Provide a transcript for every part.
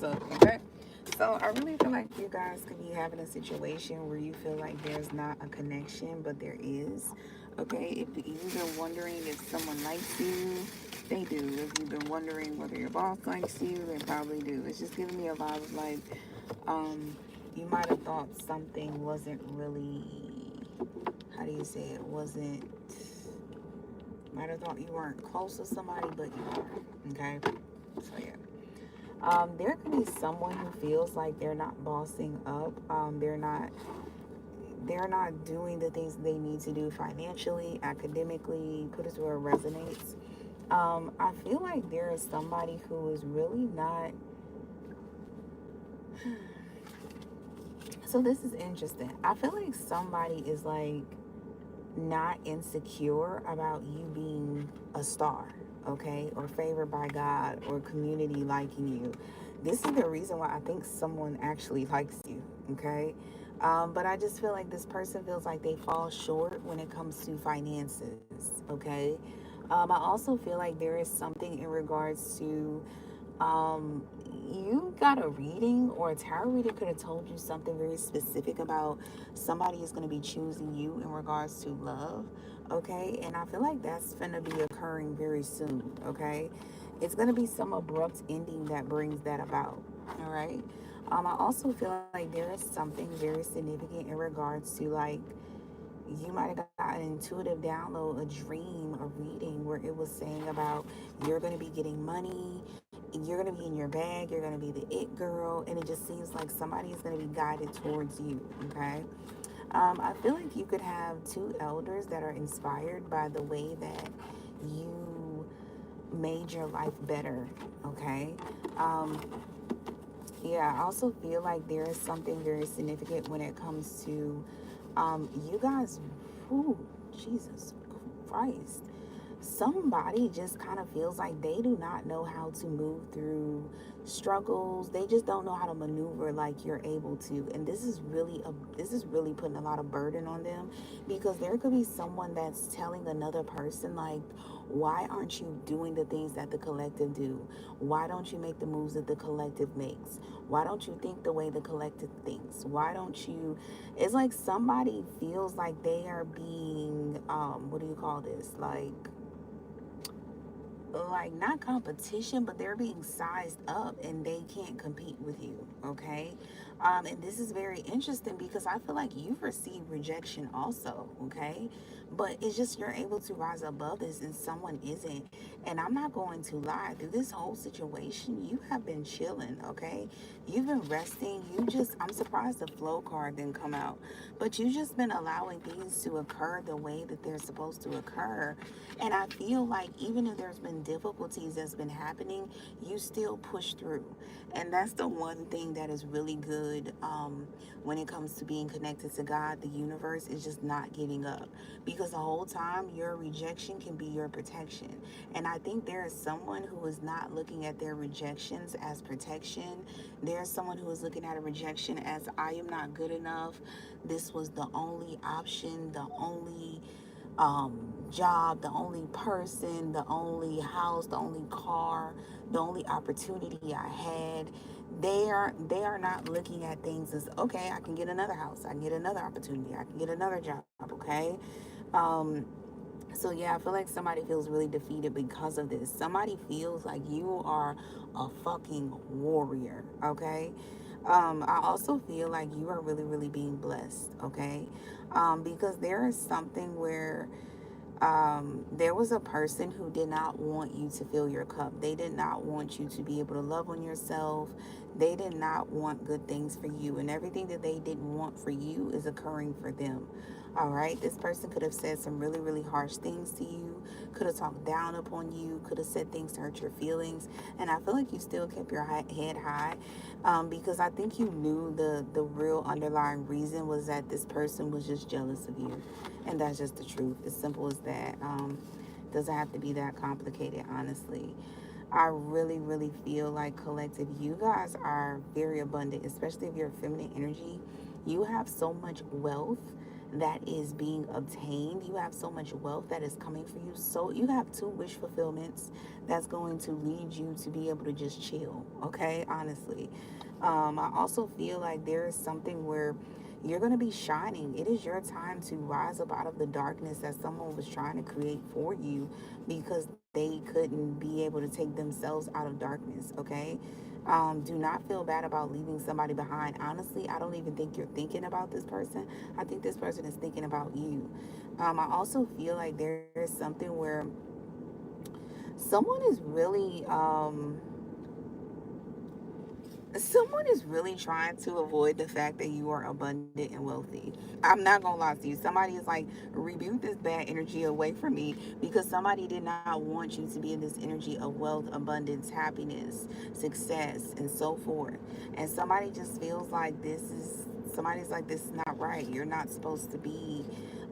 up, okay? So I really feel like you guys could be having a situation where you feel like there's not a connection, but there is. Okay, if you've been wondering if someone likes you, they do. If you've been wondering whether your boss likes you, they probably do. It's just giving me a vibe of like, you might have thought something wasn't really, how do you say it, wasn't, might have thought you weren't close to somebody, but you are. Okay, so yeah. There could be someone who feels like they're not bossing up. They're not doing the things they need to do financially, academically. Put it to where it resonates. I feel like there is somebody who is really not. So this is interesting. I feel like somebody is like not insecure about you being a star, okay, or favored by God or community liking you. This is the reason why I think someone actually likes you, okay? But I just feel like this person feels like they fall short when it comes to finances, okay? I also feel like there is something in regards to um, you got a reading, or a tarot reader could have told you something very specific about somebody is going to be choosing you in regards to love, okay? And I feel like that's going to be occurring very soon, okay? It's going to be some abrupt ending that brings that about, all right? I also feel like there is something very significant in regards to like you might have got an intuitive download, a dream, a reading where it was saying about you're going to be getting money, you're going to be in your bag, you're going to be the it girl, and it just seems like somebody is going to be guided towards you, okay? I feel like you could have two elders that are inspired by the way that you made your life better, okay? Um, yeah, I also feel like there is something very significant when it comes to you guys, whew, Jesus Christ. Somebody just kind of feels like they do not know how to move through struggles. They just don't know how to maneuver like you're able to. And this is really putting a lot of burden on them, because there could be someone that's telling another person like, why aren't you doing the things that the collective do? Why don't you make the moves that the collective makes? Why don't you think the way the collective thinks? Why don't you? It's like somebody feels like they are being what do you call this, like not competition, but they're being sized up and they can't compete with you, okay? And this is very interesting because I feel like you've received rejection also, okay? But it's just you're able to rise above this and someone isn't. And I'm not going to lie, through this whole situation you have been chilling, okay? You've been resting. I'm surprised the flow card didn't come out, but you've just been allowing things to occur the way that they're supposed to occur. And I feel like even if there's been difficulties that's been happening, you still push through. And that's the one thing that is really good when it comes to being connected to God, the universe, is just not giving up. Because the whole time, your rejection can be your protection. And I think there is someone who is not looking at their rejections as protection. There's someone who is looking at a rejection as, I am not good enough. This was the only option, the only job, the only person, the only house, the only car, the only opportunity I had. They are not looking at things as, okay, I can get another house, I can get another opportunity, I can get another job, okay? Um, so yeah, I feel like somebody feels really defeated because of this. Somebody feels like you are a fucking warrior, okay? I also feel like you are really, really being blessed, okay? Because there is something where there was a person who did not want you to fill your cup. They did not want you to be able to love on yourself. They did not want good things for you. And everything that they didn't want for you is occurring for them. All right. This person could have said some really, really harsh things to you, could have talked down upon you, could have said things to hurt your feelings. And I feel like you still kept your head high, because I think you knew the real underlying reason was that this person was just jealous of you. And that's just the truth. As simple as that. Doesn't have to be that complicated, honestly. I really, really feel like collective, you guys are very abundant, especially if you're feminine energy. You have so much wealth that is being obtained. You have so much wealth that is coming for you. So you have two wish fulfillments that's going to lead you to be able to just chill. Okay, honestly. I also feel like there is something where you're going to be shining. It is your time to rise up out of the darkness that someone was trying to create for you because they couldn't be able to take themselves out of darkness. Okay. Do not feel bad about leaving somebody behind. Honestly, I don't even think you're thinking about this person. I think this person is thinking about you. I also feel like there is something where someone is really someone is really trying to avoid the fact that you are abundant and wealthy. I'm not gonna lie to you. Somebody is like, rebuke this bad energy away from me, because somebody did not want you to be in this energy of wealth, abundance, happiness, success, and so forth. And somebody just feels like somebody's like, this is not right. You're not supposed to be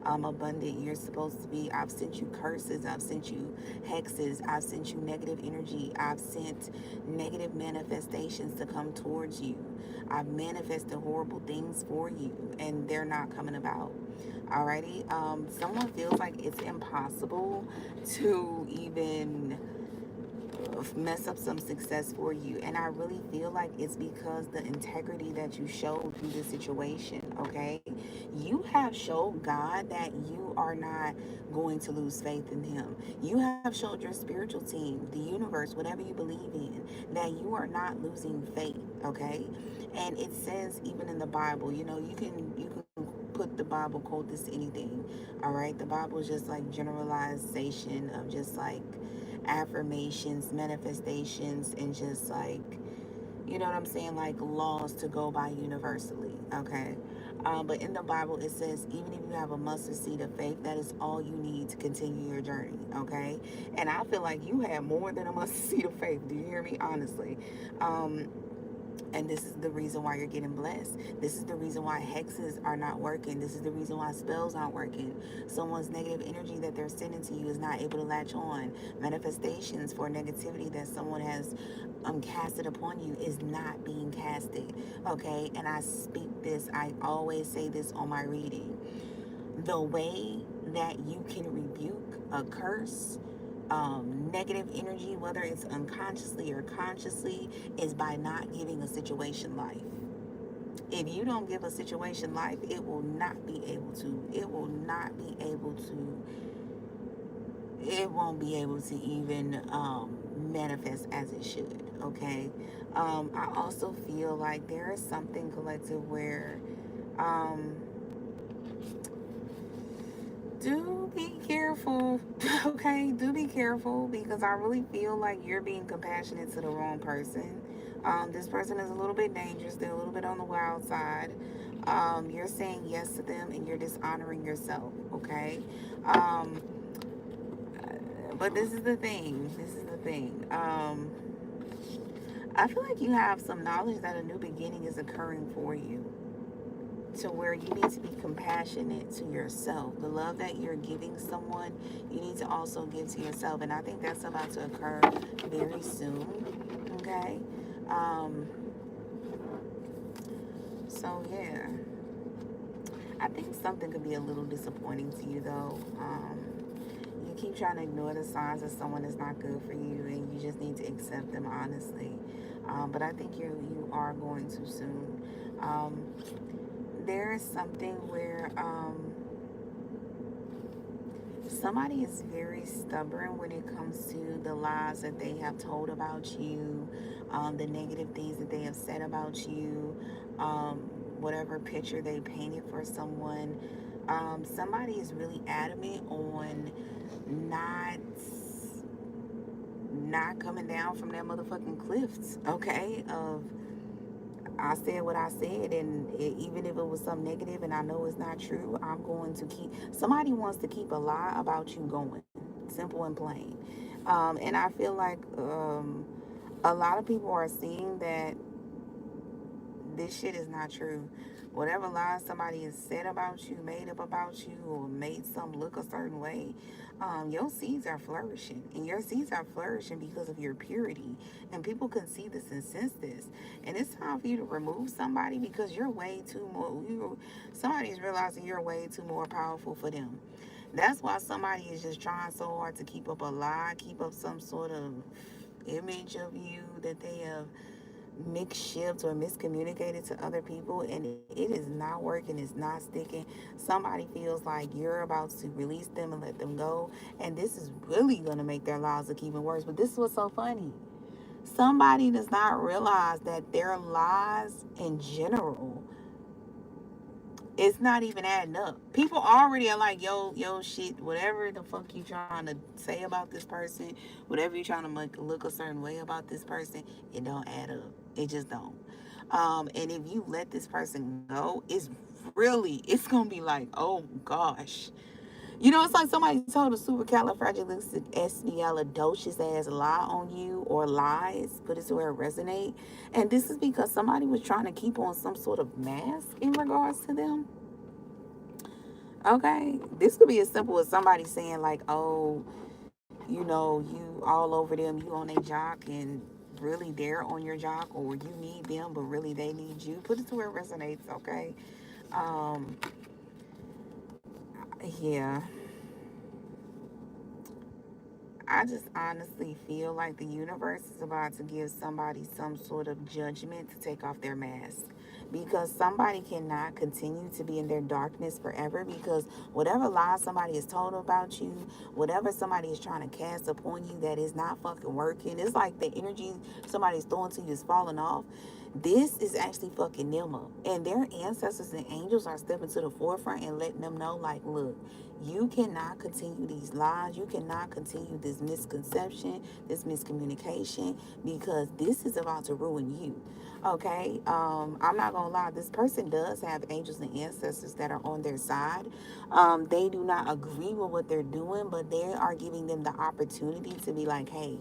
abundant. You're supposed to be, I've sent you curses, I've sent you hexes, I've sent you negative energy, I've sent negative manifestations to come towards you. I've manifested horrible things for you, and they're not coming about. Alrighty. Someone feels like it's impossible to even mess up some success for you, and I really feel like it's because the integrity that you showed through this situation. Okay, you have showed God that you are not going to lose faith in him. You have showed your spiritual team, the universe, whatever you believe in, that you are not losing faith. Okay, and it says even in the Bible, you can put the Bible, quote this, anything. All right, the Bible is just like generalization of just like affirmations, manifestations, and just like, you know what I'm saying, like laws to go by universally. Okay. But in the Bible, it says, even if you have a mustard seed of faith, that is all you need to continue your journey. Okay. And I feel like you have more than a mustard seed of faith. Do you hear me? Honestly. Um, and this is the reason why you're getting blessed. This is the reason why hexes are not working. This is the reason why spells aren't working. Someone's negative energy that they're sending to you is not able to latch on. Manifestations for negativity that someone has casted upon you is not being casted. Okay? And I speak this, I always say this on my reading. The way that you can rebuke a curse, negative energy, whether it's unconsciously or consciously, is by not giving a situation life. If you don't give a situation life, it will not be able to. It will not be able to. It won't be able to even manifest as it should. Okay. I also feel like there is something collective where um, do be careful. Okay, do be careful, because I really feel like you're being compassionate to the wrong person. This person is a little bit dangerous. They're a little bit on the wild side. You're saying yes to them and you're dishonoring yourself. Okay. um, but this is the thing. I feel like you have some knowledge that a new beginning is occurring for you, to where you need to be compassionate to yourself. The love that you're giving someone, you need to also give to yourself. And I think that's about to occur very soon. Okay. Um, so, yeah. I think something could be a little disappointing to you, though. You keep trying to ignore the signs that someone is not good for you, and you just need to accept them honestly. But I think you are going to soon. Um, there is something where somebody is very stubborn when it comes to the lies that they have told about you, the negative things that they have said about you, um, whatever picture they painted for someone. Somebody is really adamant on not coming down from that motherfucking cliffs, okay? Of, I said what I said, and even if it was some negative and I know it's not true, I'm going to keep. Somebody wants to keep a lie about you going, simple and plain. And I feel like a lot of people are seeing that this shit is not true. whatever lies somebody has said about you, made up about you, or made some look a certain way, your seeds are flourishing. And your seeds are flourishing because of your purity. And people can see this and sense this. And it's time for you to remove somebody because you're way too more, somebody's realizing you're way too more powerful for them. That's why somebody is just trying so hard to keep up a lie, keep up some sort of image of you that they have mixed shipped or miscommunicated to other people, and it is not working, it's not sticking. Somebody feels like you're about to release them and let them go, and this is really going to make their lives look even worse. But this is what's so funny. Somebody does not realize that their lies in general, it's not even adding up. People already are like, yo, shit, whatever the fuck you trying to say about this person, whatever you trying to make look a certain way about this person, it don't add up. It just don't. And if you let this person go, it's gonna be like, oh gosh. It's like somebody told a supercalifragilisticexpialidocious ass lie on you, or lies, put it to where it resonate. And this is because somebody was trying to keep on some sort of mask in regards to them. Okay, this could be as simple as somebody saying like, "Oh, you all over them, you on their jock, and really they're on your jock, or you need them, but really they need you." Put it to where it resonates. Okay, um, yeah. I just honestly feel like the universe is about to give somebody some sort of judgment to take off their mask, because somebody cannot continue to be in their darkness forever, because whatever lies somebody has told about you, whatever somebody is trying to cast upon you that is not fucking working, it's like the energy somebody's throwing to you is falling off. This is actually fucking them up. And their ancestors and angels are stepping to the forefront and letting them know, like, look, you cannot continue these lies. You cannot continue this misconception, this miscommunication, because this is about to ruin you. Okay? I'm not going to lie. This person does have angels and ancestors that are on their side. They do not agree with what they're doing, but they are giving them the opportunity to be like, hey,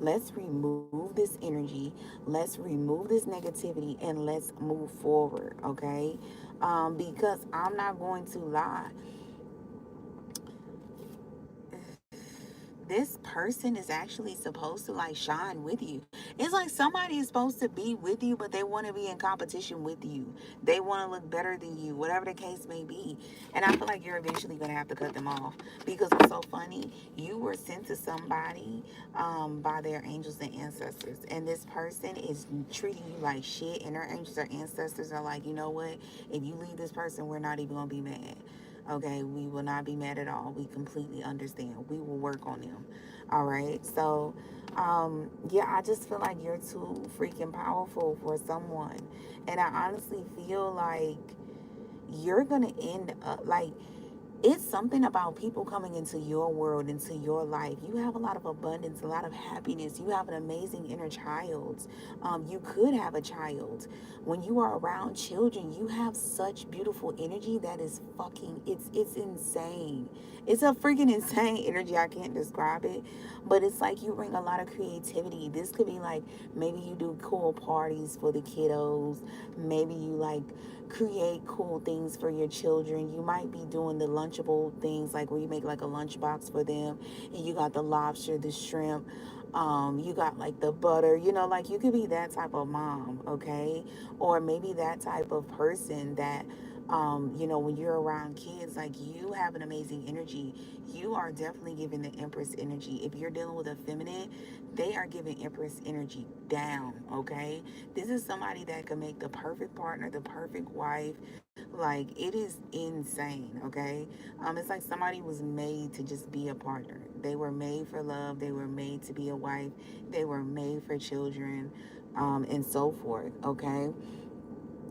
let's remove this energy, let's remove this negativity, and let's move forward. Okay? Because I'm not going to lie, this person is actually supposed to like shine with you. It's like somebody is supposed to be with you, but they want to be in competition with you. They want to look better than you, whatever the case may be. And I feel like you're eventually going to have to cut them off, because what's so funny, you were sent to somebody by their angels and ancestors. And this person is treating you like shit. And their angels or ancestors are like, you know what? If you leave this person, we're not even going to be mad. Okay, we will not be mad at all. We completely understand. We will work on them. All right. So, yeah, I just feel like you're too freaking powerful for someone. And I honestly feel like you're going to end up like, it's something about people coming into your world, into your life. You have a lot of abundance, a lot of happiness. You have an amazing inner child. You could have a child. When you are around children, you have such beautiful energy that is fucking, it's insane. It's a freaking insane energy. I can't describe it. But it's like you bring a lot of creativity. This could be like, maybe you do cool parties for the kiddos. Maybe you like create cool things for your children. You might be doing the lunchable things, like where you make like a lunchbox for them, and you got the lobster, the shrimp, you got like the butter, like you could be that type of mom. Okay, or maybe that type of person that when you're around kids, like, you have an amazing energy. You are definitely giving the Empress energy. If you're dealing with a feminine, they are giving Empress energy down. Okay, this is somebody that can make the perfect partner, the perfect wife. Like, it is insane. Okay, it's like somebody was made to just be a partner. They were made for love. They were made to be a wife. They were made for children, and so forth. Okay,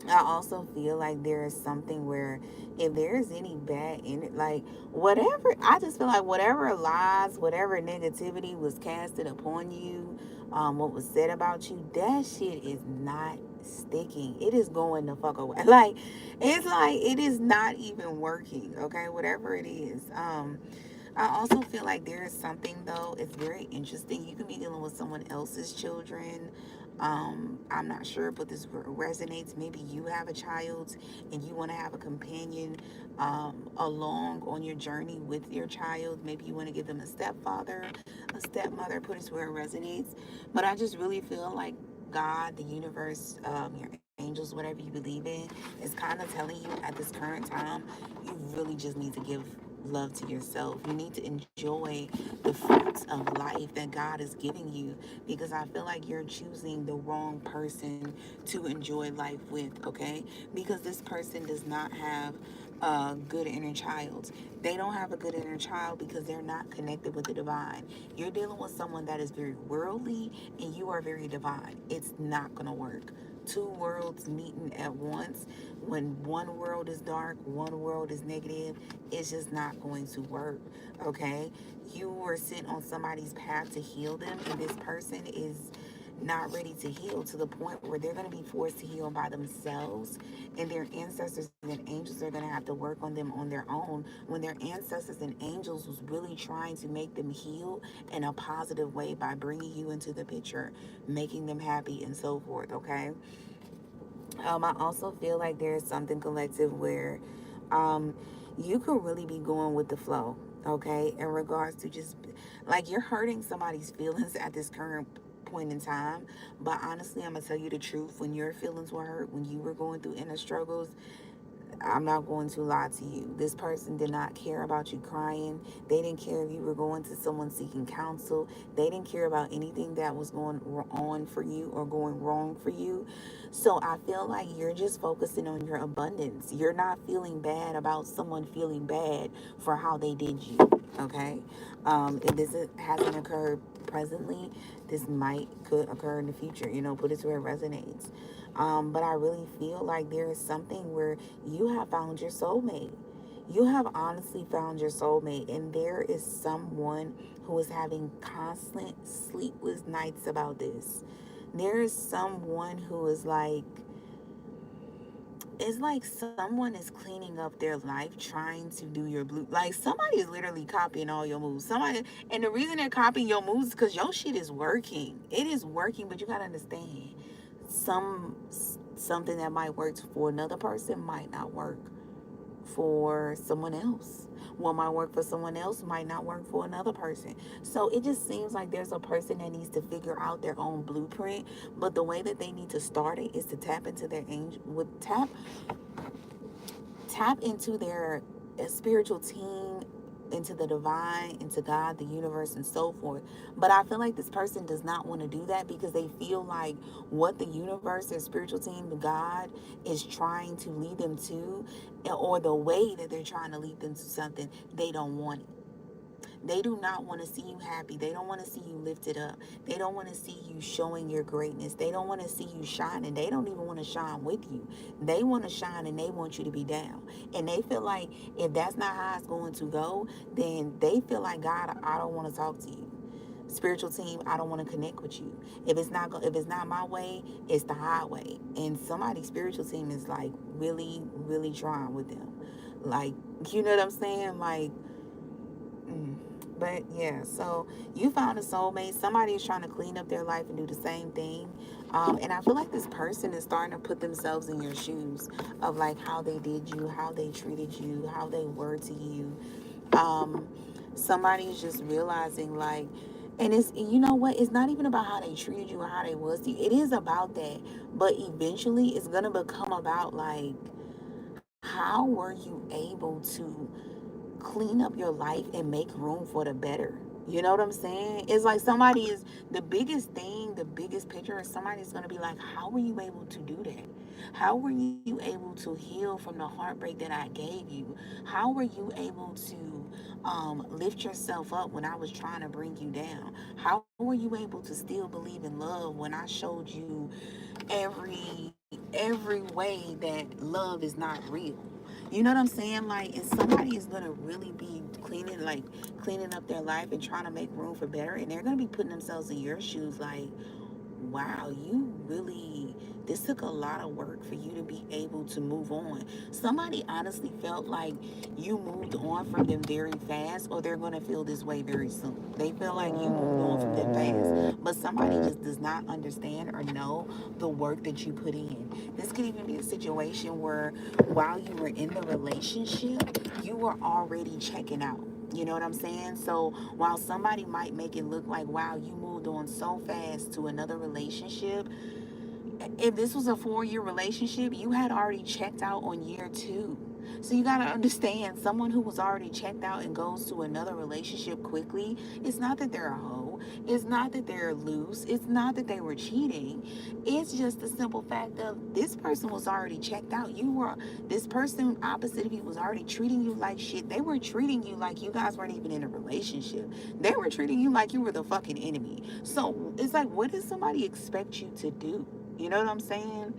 I also feel like there is something where, if there's any bad in it, like, whatever, I just feel like whatever lies, whatever negativity was casted upon you, what was said about you, that shit is not sticking. It is going the fuck away. Like, it's like it is not even working. Okay, whatever it is. I also feel like there is something, though, it's very interesting. You can be dealing with someone else's children. I'm not sure, but this resonates. Maybe you have a child and you want to have a companion along on your journey with your child. Maybe you want to give them a stepfather, a stepmother, put it where it resonates. But I just really feel like God, the universe, your angels, whatever you believe in, is kind of telling you at this current time, you really just need to give love to yourself. You need to enjoy the fruits of life that God is giving you, because I feel like you're choosing the wrong person to enjoy life with, okay? Because this person does not have a good inner child. They don't have a good inner child because they're not connected with the divine. You're dealing with someone that is very worldly and you are very divine. It's not going to work. Two worlds meeting at once, when one world is dark, one world is negative, it's just not going to work, okay? You were sent on somebody's path to heal them, and this person is not ready to heal to the point where they're going to be forced to heal by themselves, and their ancestors and angels are going to have to work on them on their own, when their ancestors and angels was really trying to make them heal in a positive way by bringing you into the picture, making them happy and so forth, okay? I also feel like there's something collective where um, you could really be going with the flow, okay? In regards to just like you're hurting somebody's feelings at this current point in time. But honestly, I'm gonna tell you the truth. When your feelings were hurt, when you were going through inner struggles, I'm not going to lie to you. This person did not care about you crying. They didn't care if you were going to someone seeking counsel. They didn't care about anything that was going on for you or going wrong for you. So I feel like you're just focusing on your abundance. You're not feeling bad about someone feeling bad for how they did you. Okay? If this hasn't occurred presently, this could occur in the future. Put it to where it resonates. But I really feel like there is something where you have found your soulmate. You have honestly found your soulmate, and there is someone who is having constant sleepless nights about this. There is someone who is like, it's like someone is cleaning up their life trying to do your blue. Like somebody is literally copying all your moves. And the reason they're copying your moves is because your shit is working. It is working, but you gotta understand, some something that might work for another person might not work for someone else. What might work for someone else might not work for another person. So it just seems like there's a person that needs to figure out their own blueprint. But the way that they need to start it is to tap into their angel, with tap into their spiritual team, into the divine, into God, the universe, and so forth. But I feel like this person does not want to do that because they feel like what the universe, their spiritual team, the God, is trying to lead them to, or the way that they're trying to lead them to something, they don't want it. They do not want to see you happy. They don't want to see you lifted up. They don't want to see you showing your greatness. They don't want to see you shining. They don't even want to shine with you. They want to shine and they want you to be down. And they feel like if that's not how it's going to go, then they feel like, God, I don't want to talk to you. Spiritual team, I don't want to connect with you. If it's not my way, it's the highway. And somebody's spiritual team is like really, really trying with them. Like, you know what I'm saying? Like, but yeah, so you found a soulmate. Somebody is trying to clean up their life and do the same thing. And I feel like this person is starting to put themselves in your shoes of like how they did you, how they treated you, how they were to you. Um, Somebody is just realizing like, and it's, you know what, it's not even about how they treated you or how they was to you. It is about that, but eventually it's gonna become about like, how were you able to clean up your life and make room for the better? You know what I'm saying? It's like somebody is the biggest thing, the biggest picture is somebody's going to be like, how were you able to do that? How were you able to heal from the heartbreak that I gave you? How were you able to lift yourself up when I was trying to bring you down? How were you able to still believe in love when I showed you every way that love is not real? You know what I'm saying? Like, and somebody is gonna really be cleaning up their life and trying to make room for better, and they're gonna be putting themselves in your shoes. Like, wow, this took a lot of work for you to be able to move on. Somebody honestly felt like you moved on from them very fast, or they're going to feel this way very soon. They feel like you moved on from them fast, but somebody just does not understand or know the work that you put in. This could even be a situation where while you were in the relationship, you were already checking out. You know what I'm saying? So while somebody might make it look like, wow, you moved on so fast to another relationship, if this was a 4-year relationship, you had already checked out on year 2. So you got to understand, someone who was already checked out and goes to another relationship quickly, it's not that they're a hoe. It's not that they're loose. It's not that they were cheating. It's just the simple fact of this person was already checked out. This person opposite of you was already treating you like shit. They were treating you like you guys weren't even in a relationship. They were treating you like you were the fucking enemy. So it's like, what does somebody expect you to do? You know what I'm saying?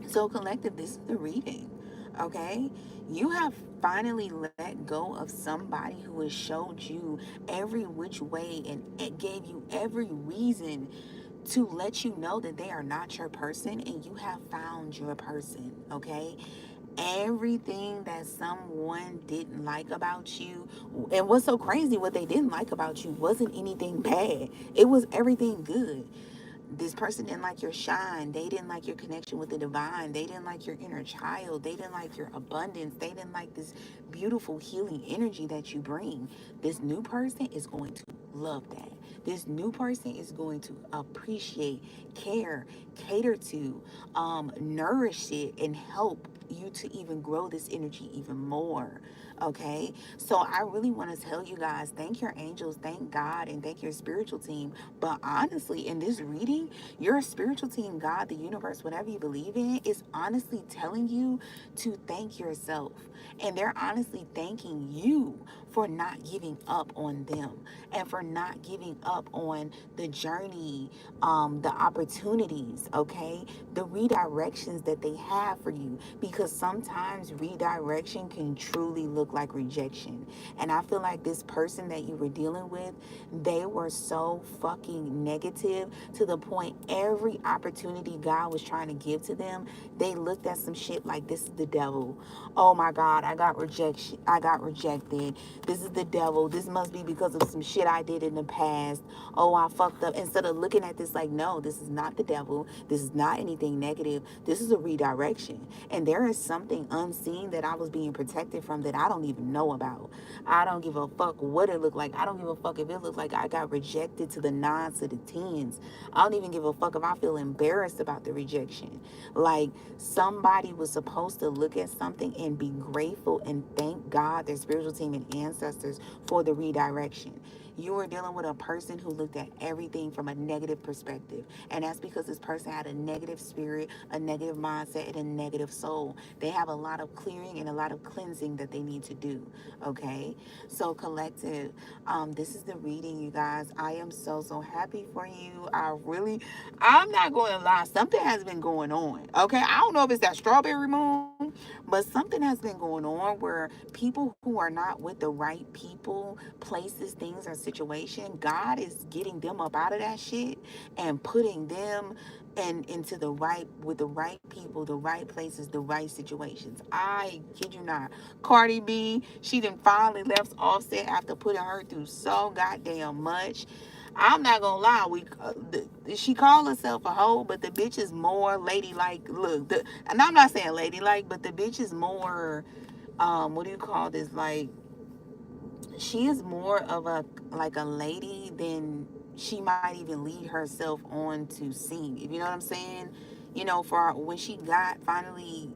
So, collective, this is the reading. Okay? You have finally let go of somebody who has showed you every which way and it gave you every reason to let you know that they are not your person, and you have found your person. Okay? Everything that someone didn't like about you, and what's so crazy, what they didn't like about you wasn't anything bad, it was everything good. This person didn't like your shine. They didn't like your connection with the divine. They didn't like your inner child. They didn't like your abundance. They didn't like this beautiful healing energy that you bring. This new person is going to love that. This new person is going to appreciate, care, cater to, nourish it, and help you to even grow this energy even more. Okay, so I really want to tell you guys, thank your angels, thank God, and thank your spiritual team. But honestly, in this reading, your spiritual team, God, the universe, whatever you believe in, is honestly telling you to thank yourself. And they're honestly thanking you for not giving up on them, and for not giving up on the journey, the opportunities, okay, the redirections that they have for you. Because sometimes redirection can truly look like rejection. And I feel like this person that you were dealing with, they were so fucking negative to the point every opportunity God was trying to give to them, they looked at some shit like, this is the devil. Oh my God, I got rejection. I got rejected. This is the devil. This must be because of some shit I did in the past. Oh, I fucked up. Instead of looking at this like, no, this is not the devil. This is not anything negative. This is a redirection. And there is something unseen that I was being protected from that I don't even know about. I don't give a fuck what it looked like. I don't give a fuck if it looked like I got rejected to the nines, to the tens. I don't even give a fuck if I feel embarrassed about the rejection. Like, somebody was supposed to look at something and be grateful and thank God, their spiritual team and ancestors, for the redirection. You were dealing with a person who looked at everything from a negative perspective. And that's because this person had a negative spirit, a negative mindset, and a negative soul. They have a lot of clearing and a lot of cleansing that they need to do. Okay? So, collective, this is the reading, you guys. I am so, so happy for you. I'm not going to lie. Something has been going on. Okay? I don't know if it's that strawberry moon, but something has been going on where people who are not with the right people, places, things, or situation, God is getting them up out of that shit and putting them and into the right, with the right people, the right places, the right situations. I kid you not. Cardi B, she done finally left Offset after putting her through so goddamn much. I'm not gonna lie, she called herself a hoe, but the bitch is more ladylike. And I'm not saying ladylike, but the bitch is more, what do you call this? Like, she is more of a, like, a lady than she might even lead herself on to seem. If you know what I'm saying? You know, for when she got finally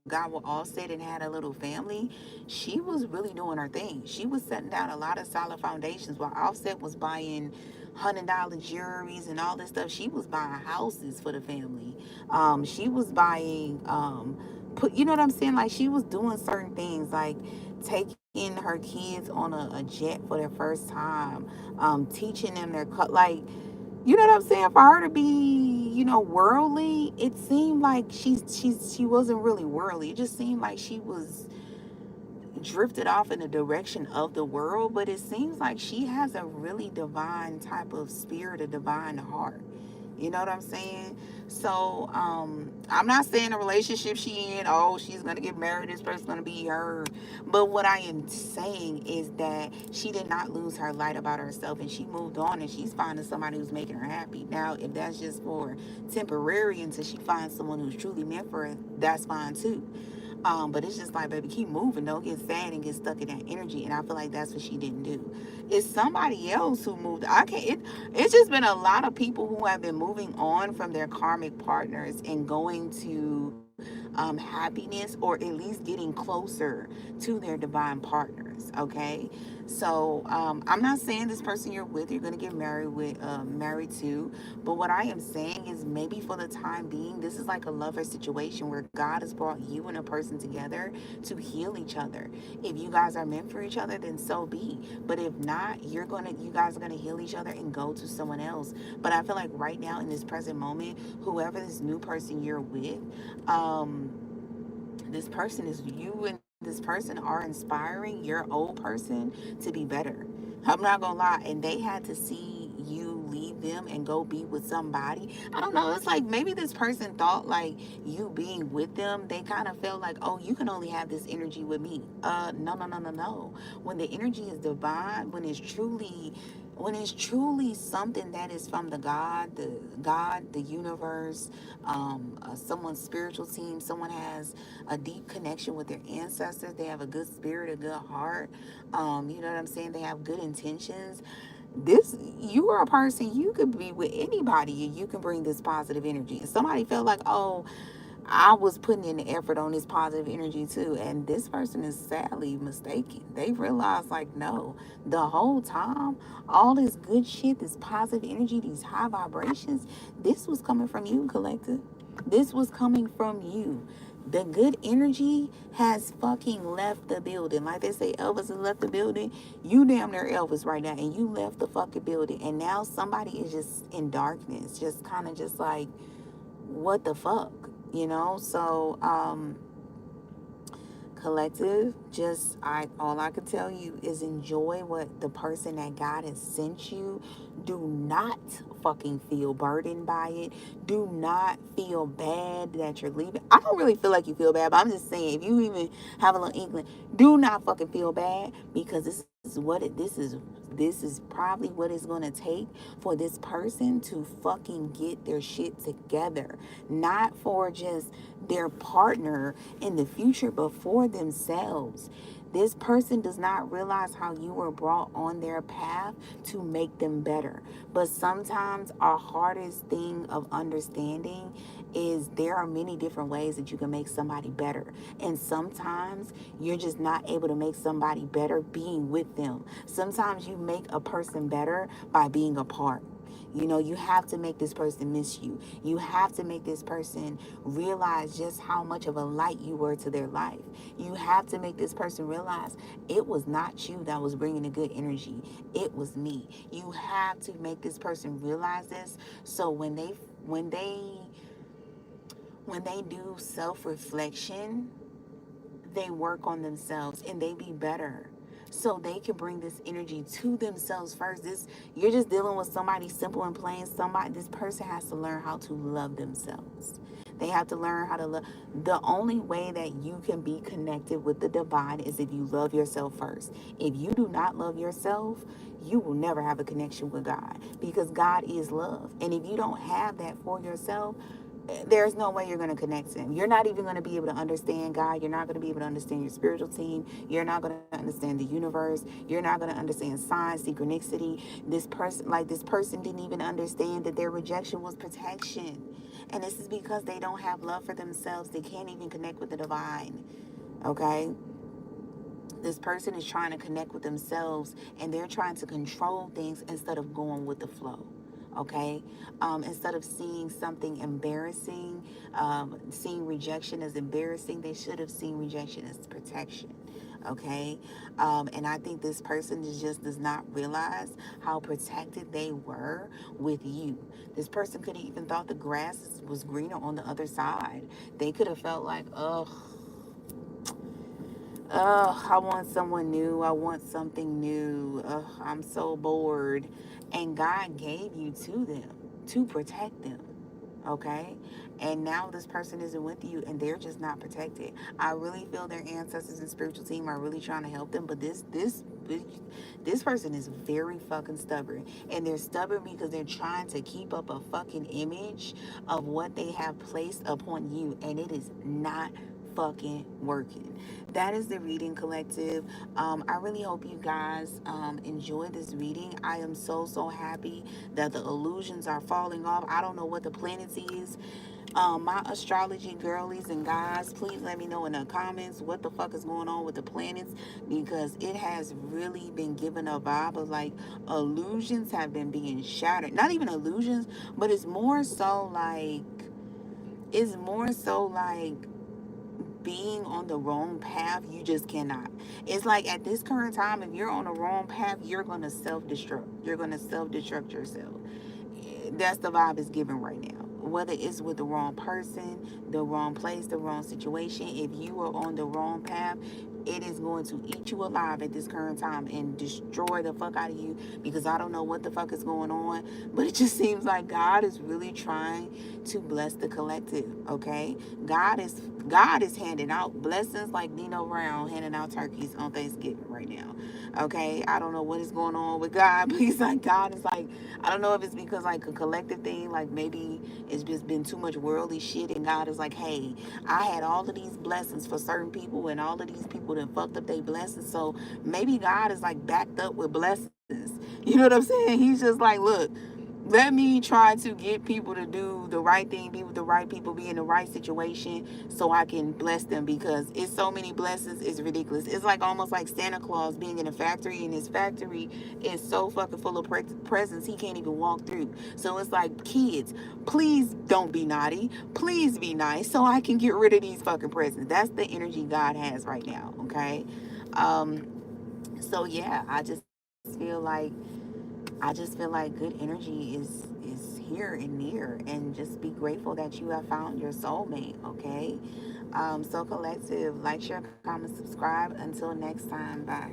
got with Offset and had a little family, she was really doing her thing. She was setting down a lot of solid foundations while Offset was buying $100 jewelries and all this stuff. She was buying houses for the family. She was buying you know what I'm saying? Like, she was doing certain things, like taking her kids on a jet for their first time, teaching them their cut, like, you know what I'm saying? For her to be, worldly, it seemed like she wasn't really worldly. It just seemed like she was drifted off in the direction of the world, but it seems like she has a really divine type of spirit, a divine heart. You know what I'm saying? So I'm not saying the relationship she in, oh, she's gonna get married, this person's gonna be her. But what I am saying is that she did not lose her light about herself, and she moved on, and she's finding somebody who's making her happy. Now, if that's just for temporary until she finds someone who's truly meant for her, that's fine too. But it's just like, baby, keep moving. Don't get sad and get stuck in that energy. And I feel like that's what she didn't do. It's somebody else who moved. I can't. It's just been a lot of people who have been moving on from their karmic partners and going to happiness, or at least getting closer to their divine partners. Okay, so I'm not saying this person you're with, you're gonna get married to, but what I am saying is maybe for the time being, this is like a lover situation where God has brought you and a person together to heal each other. If you guys are meant for each other, then so be. But if not, you guys are gonna heal each other and go to someone else. But I feel like right now in this present moment, whoever this new person you're with, this person is you, and this person are inspiring your old person to be better. I'm not gonna lie, and they had to see you leave them and go be with somebody. I don't know, it's like maybe this person thought like you being with them, they kind of felt like, oh, you can only have this energy with me. No, no, no, no, no. When the energy is divine, when it's truly something that is from the universe, someone's spiritual team, someone has a deep connection with their ancestors, they have a good spirit, a good heart, you know what I'm saying? They have good intentions. This, you are a person, you could be with anybody and you can bring this positive energy. And somebody felt like, oh, I was putting in the effort on this positive energy too. And this person is sadly mistaken. They realized, like, no, the whole time, all this good shit, this positive energy, these high vibrations, this was coming from you, collective. This was coming from you. The good energy has fucking left the building. Like they say, Elvis has left the building. You damn near Elvis right now, and you left the fucking building. And now somebody is just in darkness, just kind of just like, what the fuck, you know? So collective, just I all I could tell you is enjoy what the person that God has sent you. Do not fucking feel burdened by it. Do not feel bad that you're leaving. I don't really feel like you feel bad, but I'm just saying, if you even have a little inkling, do not fucking feel bad, because this is probably what it's going to take for this person to fucking get their shit together, not for just their partner in the future, but for themselves. This person does not realize how you were brought on their path to make them better. But sometimes our hardest thing of understanding is there are many different ways that you can make somebody better. And sometimes you're just not able to make somebody better being with them. Sometimes you make a person better by being apart. You know, you have to make this person miss you. You have to make this person realize just how much of a light you were to their life. You have to make this person realize it was not you that was bringing the good energy. It was me. You have to make this person realize this. So when they do self-reflection, they work on themselves and they be better, so they can bring this energy to themselves first. This, you're just dealing with somebody simple and plain. Somebody, this person has to learn how to love themselves. They have to learn how to love. The only way that you can be connected with the divine is if you love yourself first. If you do not love yourself, you will never have a connection with God, because God is love. And if you don't have that for yourself, there's no way you're going to connect to him. You're not even going to be able to understand God. You're not going to be able to understand your spiritual team. You're not going to understand the universe. You're not going to understand signs, synchronicity. This person didn't even understand that their rejection was protection. And this is because they don't have love for themselves. They can't even connect with the divine. Okay? This person is trying to connect with themselves, and they're trying to control things instead of going with the flow. Okay, instead of seeing something embarrassing, seeing rejection as embarrassing, they should have seen rejection as protection. Okay, and I think this person just does not realize how protected they were with you. This person could have even thought the grass was greener on the other side. They could have felt like, I want someone new. I want something new. I'm so bored. And God gave you to them to protect them. Okay, and now this person isn't with you and they're just not protected. I really feel their ancestors and spiritual team are really trying to help them, but this person is very fucking stubborn, and they're stubborn because they're trying to keep up a fucking image of what they have placed upon you, and it is not fucking working. That is the reading, collective. I really hope you guys enjoy this reading. I am so happy that the illusions are falling off. I don't know what the planets is. My astrology girlies and guys, please let me know in the comments what the fuck is going on with the planets, because it has really been given a vibe of like illusions have been being shattered. Not even illusions, but it's more so like being on the wrong path. You just cannot. It's like at this current time, if you're on the wrong path, you're gonna self-destruct. You're gonna self-destruct yourself. That's the vibe it's given right now. Whether it's with the wrong person, the wrong place, the wrong situation, if you are on the wrong path, it is going to eat you alive at this current time and destroy the fuck out of you, because I don't know what the fuck is going on, but it just seems like God is really trying to bless the collective, okay? God is handing out blessings like Nino Brown handing out turkeys on Thanksgiving right now. Okay, I don't know what is going on with God, but he's like, God is like, I don't know if it's because like a collective thing, like maybe it's just been too much worldly shit, and God is like, hey, I had all of these blessings for certain people, and all of these people that fucked up their blessings. So maybe God is like backed up with blessings. You know what I'm saying? He's just like, look, let me try to get people to do the right thing, be with the right people, be in the right situation, so I can bless them, because it's so many blessings, it's ridiculous. It's like almost like Santa Claus being in a factory, and his factory is so fucking full of presents he can't even walk through. So it's like, kids, please don't be naughty, please be nice, so I can get rid of these fucking presents. That's the energy God has right now, okay? So yeah, I just feel like good energy is here and near, and just be grateful that you have found your soulmate, okay? So collective, like, share, comment, subscribe. Until next time, bye.